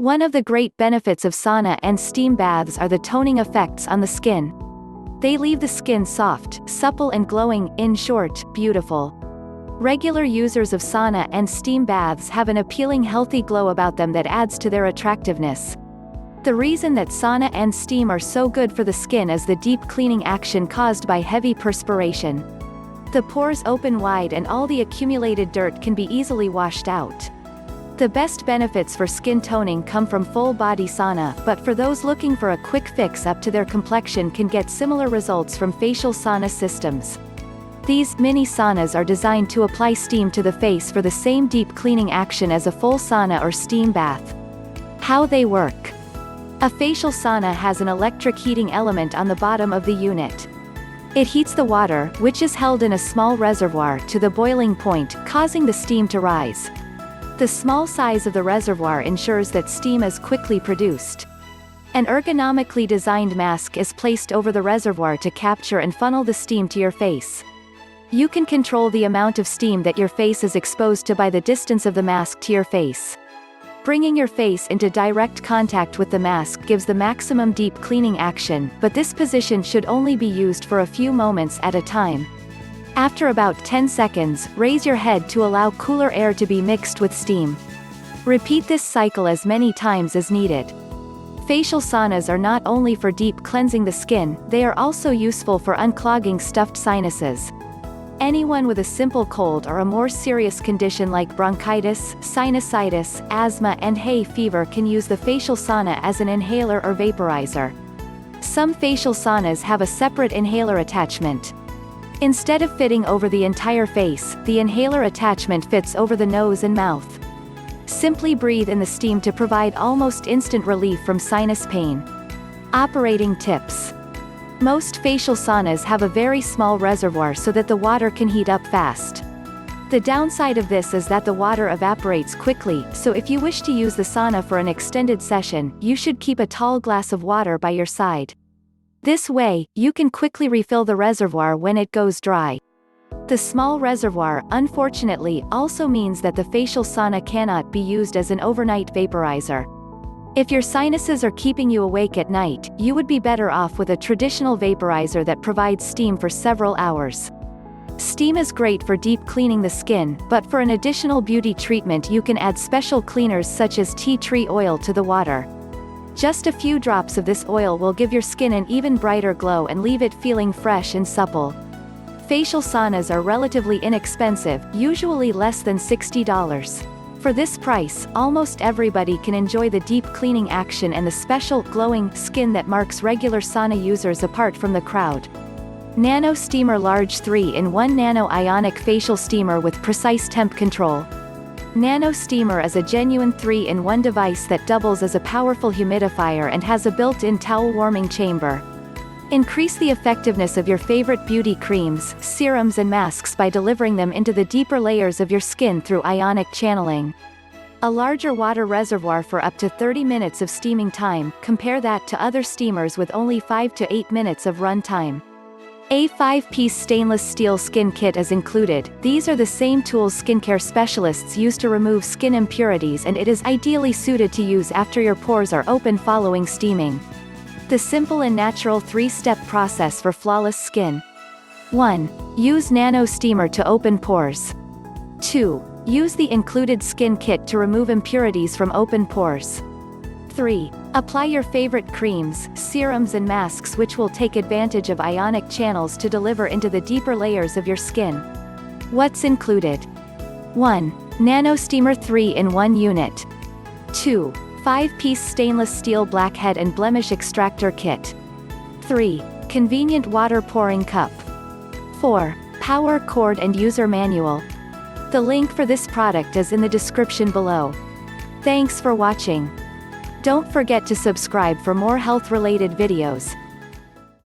One of the great benefits of sauna and steam baths are the toning effects on the skin. They leave the skin soft, supple and glowing, in short, beautiful. Regular users of sauna and steam baths have an appealing healthy glow about them that adds to their attractiveness. The reason that sauna and steam are so good for the skin is the deep cleaning action caused by heavy perspiration. The pores open wide and all the accumulated dirt can be easily washed out. The best benefits for skin toning come from full-body sauna, but for those looking for a quick fix up to their complexion can get similar results from facial sauna systems. These mini-saunas are designed to apply steam to the face for the same deep cleaning action as a full sauna or steam bath. How they work. A facial sauna has an electric heating element on the bottom of the unit. It heats the water, which is held in a small reservoir, to the boiling point, causing the steam to rise. The small size of the reservoir ensures that steam is quickly produced. An ergonomically designed mask is placed over the reservoir to capture and funnel the steam to your face. You can control the amount of steam that your face is exposed to by the distance of the mask to your face. Bringing your face into direct contact with the mask gives the maximum deep cleaning action, but this position should only be used for a few moments at a time. After about 10 seconds, raise your head to allow cooler air to be mixed with steam. Repeat this cycle as many times as needed. Facial saunas are not only for deep cleansing the skin, they are also useful for unclogging stuffed sinuses. Anyone with a simple cold or a more serious condition like bronchitis, sinusitis, asthma and hay fever can use the facial sauna as an inhaler or vaporizer. Some facial saunas have a separate inhaler attachment. Instead of fitting over the entire face, the inhaler attachment fits over the nose and mouth. Simply breathe in the steam to provide almost instant relief from sinus pain. Operating tips. Most facial saunas have a very small reservoir so that the water can heat up fast. The downside of this is that the water evaporates quickly, so if you wish to use the sauna for an extended session, you should keep a tall glass of water by your side. This way, you can quickly refill the reservoir when it goes dry. The small reservoir, unfortunately, also means that the facial sauna cannot be used as an overnight vaporizer. If your sinuses are keeping you awake at night, you would be better off with a traditional vaporizer that provides steam for several hours. Steam is great for deep cleaning the skin, but for an additional beauty treatment you can add special cleaners such as tea tree oil to the water. Just a few drops of this oil will give your skin an even brighter glow and leave it feeling fresh and supple. Facial saunas are relatively inexpensive, usually less than $60. For this price, almost everybody can enjoy the deep cleaning action and the special, glowing, skin that marks regular sauna users apart from the crowd. Nano Steamer Large 3-in-1 Nano Ionic Facial Steamer with precise temp control. Nano Steamer is a genuine 3-in-1 device that doubles as a powerful humidifier and has a built-in towel warming chamber. Increase the effectiveness of your favorite beauty creams, serums and masks by delivering them into the deeper layers of your skin through ionic channeling. A larger water reservoir for up to 30 minutes of steaming time, compare that to other steamers with only 5 to 8 minutes of run time. A 5-piece stainless steel skin kit is included. These are the same tools skincare specialists use to remove skin impurities, and it is ideally suited to use after your pores are open following steaming. The simple and natural 3-step process for flawless skin. 1. Use Nano Steamer to open pores. 2. Use the included skin kit to remove impurities from open pores. 3. Apply your favorite creams, serums and masks which will take advantage of ionic channels to deliver into the deeper layers of your skin. What's included? 1. Nano Steamer 3-in-1 unit. 2. 5-piece stainless steel blackhead and blemish extractor kit. 3. Convenient water pouring cup. 4. Power cord and user manual. The link for this product is in the description below. Thanks for watching. Don't forget to subscribe for more health-related videos.